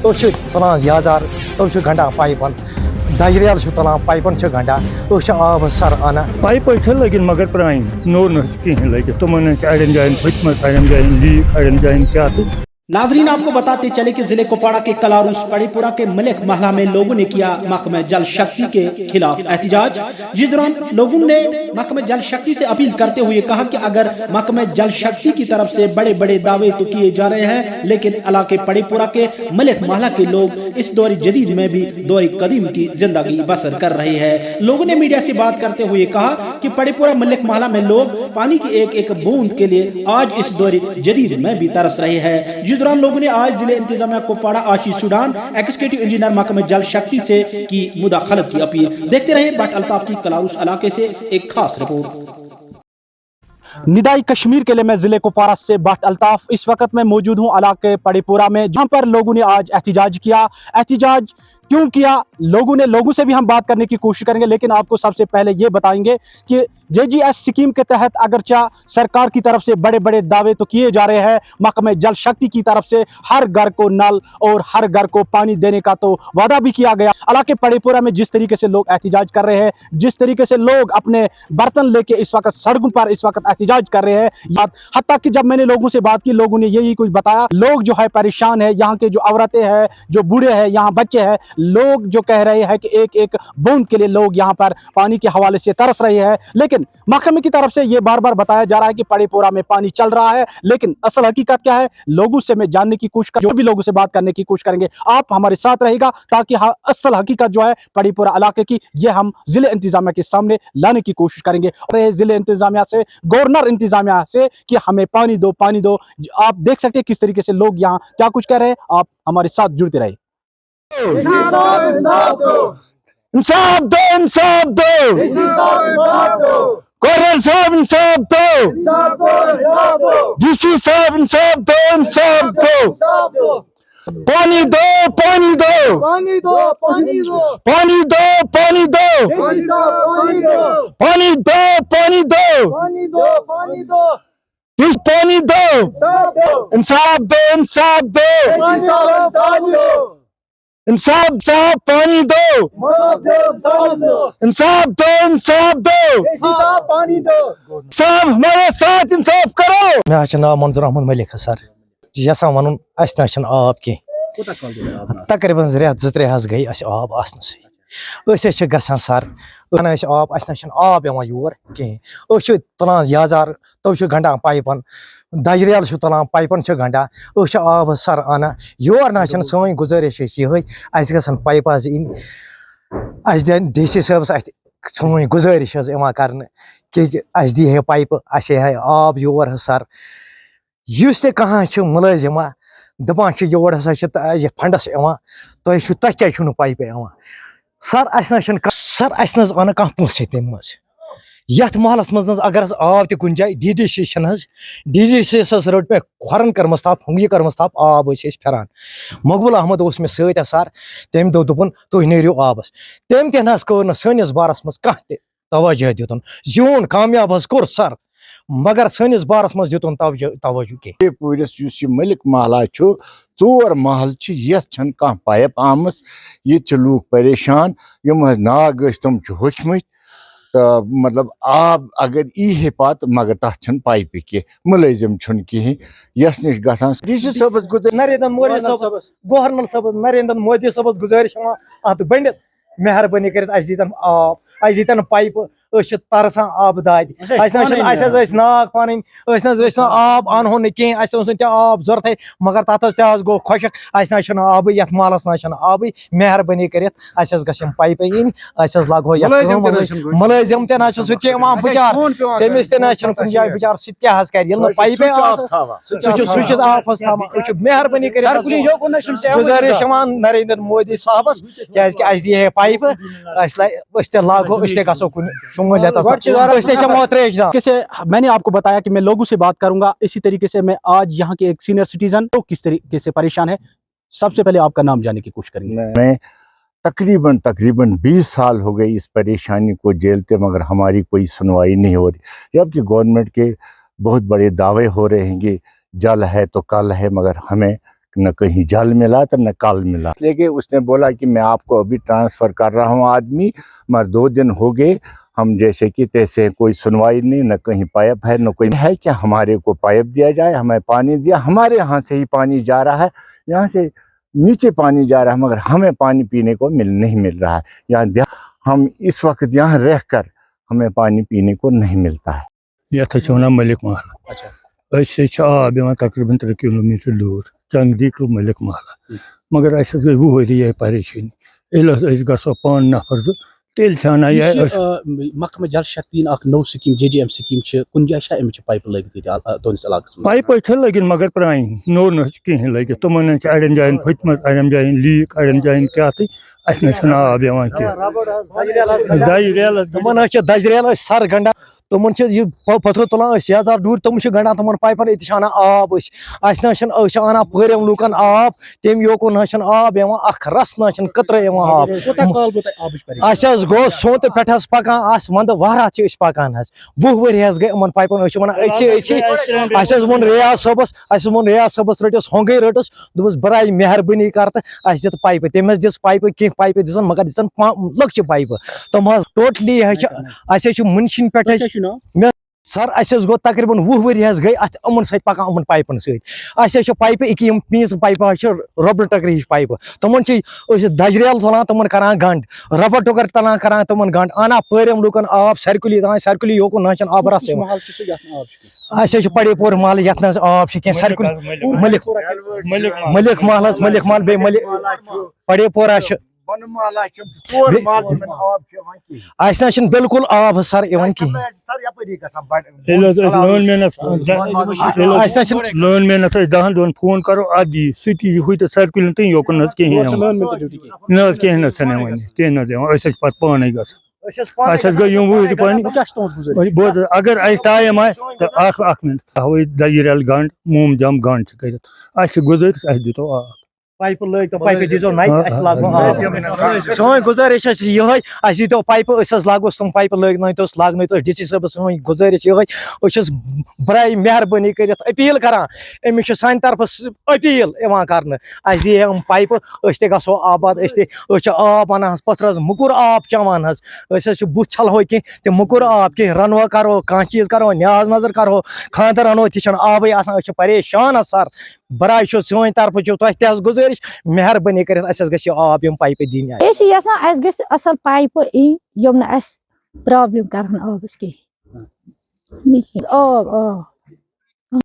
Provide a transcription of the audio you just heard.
तुलान याजार तो गंडा पाइपन दजरियाल तुलान पाइपन गंडा आब सर आना पाइप लगिन मगर प्राइन नोर न कहें लगे तुमन अड़न जान फटमत अड़न जान लीक अड़न जान क्या तो। नाजरीन, आपको बताते चले कि जिले कुपवाड़ा के कलारूस पड़ीपुरा के मलिक महला में लोगों ने किया महकमा जल शक्ति के खिलाफ एहतजाज। जिस दौरान लोगों ने महकमा जल शक्ति से अपील करते हुए कहा कि अगर महकमा जल शक्ति की तरफ से बड़े बड़े दावे तो किए जा रहे हैं, लेकिन इलाके पड़ीपुरा के मलिक महला के लोग इस दौर जदीद में भी दौर कदीम की जिंदगी बसर कर रहे हैं। लोगों ने मीडिया से बात करते हुए कहा कि पड़ीपुरा मलिक महला में लोग पानी की एक एक बूंद के लिए आज इस दौर जदीद में भी तरस रहे हैं। जिस दौरान लोगों ने आज जिले इंतजामिया कुपवाड़ा आशीष सुडान एग्जीक्यूटिव इंजीनियर महकमा जल शक्ति से की मुदाखलत की अपील। देखते रहे बट अल्ताफ की कलारूस इलाके से एक खास रिपोर्ट। निदाई कश्मीर के लिए मैं जिले कुपवाड़ा से बट अल्ताफ इस वक्त मैं मौजूद हूं इलाके पड़ीपुरा में, जहां पर लोगों ने आज एहतजाज किया। एहतजाज क्यों किया, लोगों से भी हम बात करने की कोशिश करेंगे, लेकिन आपको सबसे पहले ये बताएंगे कि JGS स्कीम के तहत अगरचा सरकार की तरफ से बड़े बड़े दावे तो किए जा रहे हैं, महकमा जल शक्ति की तरफ से हर घर को नल और हर घर को पानी देने का तो वादा भी किया गया। इलाके पड़ीपुरा में जिस तरीके से लोग एहतजाज कर रहे हैं, जिस तरीके से लोग अपने बर्तन लेके इस वक्त सड़कों पर इस वक्त एहतजाज कर रहे हैं, हत्ता कि जब मैंने लोगों से बात की, लोगों ने यही कुछ बताया। लोग जो है परेशान है, यहाँ के जो औरतें हैं, जो बूढ़े हैं, यहाँ बच्चे हैं, लोग जो कह रहे हैं कि एक एक बूंद के लिए लोग यहाँ पर पानी के हवाले से तरस रहे हैं। लेकिन महकमे की तरफ से ये बार बार बताया जा रहा है कि पड़ीपुरा में पानी चल रहा है, लेकिन असल हकीकत क्या है, लोगों से मैं जानने की कोशिश जो भी लोगों से बात करने की कोशिश करेंगे। आप हमारे साथ रहेगा ताकि असल हकीकत जो है पड़ीपुरा इलाके की, ये हम जिले इंतजामिया के सामने लाने की कोशिश करेंगे। और जिले इंतजामिया से, गवर्नर इंतजामिया से कि हमें पानी दो, पानी दो। आप देख सकते हैं किस तरीके से लोग यहाँ क्या कुछ कह रहे हैं। आप हमारे साथ जुड़ते रहे। इंसाफ दो, इंसाफ दो, गवर्नर साहब इंसाफ दो, DC साहब इंसाफ दो, इंसाफ दो, पानी दो, पानी दो, पानी दो, पानी दो, पानी दो, पानी दो, पानी दो, पानी दो, पानी दो, पानी दो, पानी दो, इंसाफ दो, इंसाफ दो, इंसाफ साहब पानी दो, इंसाफ दो, इंसाफ दो, पानी दो, साहब हमारे साथ इंसाफ करो। मैं नाम मंजूर अहमद मलिक सर यसा वन आब कह तकरीबन रेत 2-3 गई आब आसनस गसान सर आब आब यहां योर कहें तुलान याजार तो गंडा पाइपन दजरियाल तुलान पाइपन गंडा आब सर आना योर ना सोन गुजारिश ये गसन पाइप इन DC साहब सोन गुजारिश कर कि दी है पाइप है आब योर सर युस कहाँ मुलाजिमा दपान योर हसा फंडस तुम क्या पाइप सर सर आन कह पोसे तम यथ महलस मज अगर आब त कुन जाए DDC रोट पे खोरन कर्मस ताप हुंगी कर्मस ताप आब फेरान मकबूल अहमद मे सत सर तम दोपन तुम नेरियो आबस तम तह सनिस बारस मज कह तवज्जो दितुन जून कामयाब कोर सर मगर सनिस बारस मज दितुन तवज्जो कह पूरस मलिक महला 4 महल ये कह पाइप आमस ये लूक परेशान यम नाग तम होचमत तो मतलब आब अगर यी पात मगर तथ पाइप कह मुलाजिम कहें यस नश गसान DC साहब नरेंद्र मोदी साहब गवर्नर साहब नरेंद्र मोदी साहब गुजारिश अत बंडित मेहरबानी कर दीतन पाइप तरसान आब दाद नाग पानी आब अनहो न कहें आब जरूरत मगर तथ गो खुशक आब ये महलस ना आब मेहरबानी कर पाइप इन लगो मुलाजिम तह बिचार तमिस तह कुन जाए बिचार सह कर पाइपे आफस मेहरबानी कर गुजारिश नरेंद्र मोदी साहबस क्या दी है पाइप लागो गो कुन मैंने आपको बताया कि मैं लोगों से बात करूंगा। इसी तरीके से मैं आज यहाँ के एक सीनियर सिटीजन लोग किस तरीके से परेशान है, सबसे पहले आपका नाम जानने की कोशिश करेंगे। मैं तकरीबन 20 साल हो गई इस परेशानी को झेलते, मगर हमारी कोई सुनवाई नहीं हो रही। जबकि गवर्नमेंट के बहुत बड़े दावे हो रहे हैं कि जल है तो कल है, मगर हमें न कहीं जल मिला तो न कल मिला। इसलिए उसने बोला कि मैं आपको अभी ट्रांसफ़र कर रहा हूँ आदमी, मगर 2 दिन हो गए हम जैसे कि तैसे, कोई सुनवाई नहीं, न कहीं पाइप है न कोई है कि हमारे को पाइप दिया जाए, हमें पानी दिया। हमारे यहाँ से ही पानी जा रहा है, यहाँ से नीचे पानी जा रहा है, मगर हमें पानी पीने को नहीं मिल रहा है। यहाँ हम इस वक्त यहाँ रह कर हमें पानी पीने को नहीं मिलता है। यथ मलिक महला ऐसे आब तकरीबन 3 किलोमीटर दूर चंगदी टू मलिक महला, मगर अस गई वहरी यह परेशानी गो पान नफर तेल महकमे जल शक्ति नौ स्कीम JJM स्कीम कुन जाए अमिच पाइप लगित तुंस इलाकस पाइप लगिन मगर प्रान नोर न कहें लगित तमन अड़न जायन फटम अड़न जायन लीक अड़न जायन क्या अस न आब तमन दजरेल सर गंडा तमन पत्थर तुलान 1000 दूर तम गंडा तमन पाइपन ये आना आब आना पहरम लूकन आब तम योकुन आब अख रस न कतर आब गो सोत पे पकान वंद वहरा पकान 20 वरी गई इन पाइपन वन रियाज सबस रटस होंगे रटस दोपस बराई मेहरबानी कर दित पाइप तम दिस पाइप कह पाइप दिन मगर दिन लक्च पाइप तम टोटली मुनशिन पे सर गो तकरीबन 20 वरी गई अमन सत पकान अमन पाइपन सत पाइप इम पीस पाइप रबर टकर हिश पाइप तमन दजरेल तुलान तमन करान गंड रबर टकर तलान करान तमन गंड आना पहरम लूकन आब सरकुली योकुन आब रस पड़े पोर महल ये आब सरकुली मलिक महल बे पड़े पोरा बिल्कुल आब सर लोन मेहनत 10 दोन फोन करो आदि सिटी हुई तो सर्कुल तो योकुन कहें कहें कहें पे पाने गई पानी अगर टाइम आए तो मिनट हवाई दजरेल गंड मोम जम गंड कर गुजारिश दितो आब पाइप लग तो पाइप दीजो नई लागो सोन गुजारिश दीतो पाइप लागोस तुम पाइप लग डीसी साहब सोन गुजारिश बराई मेहरबानी कर अपील करान अमिस सान तरफ अपील कर दी पाइप गो आबाद आब अनान पथर मुकुर आब चवान बुथ छलो कह मुकुर आब कह रनो करो कह चीज करो न्याज नजर करो खानदर अनो तह आबे परेशान सर बराई सोन तरफ तुह गुजारिश मेहरबानी कर आब पाइप दिन असल पाइप यम प्रॉब्लम कर आबस कह आब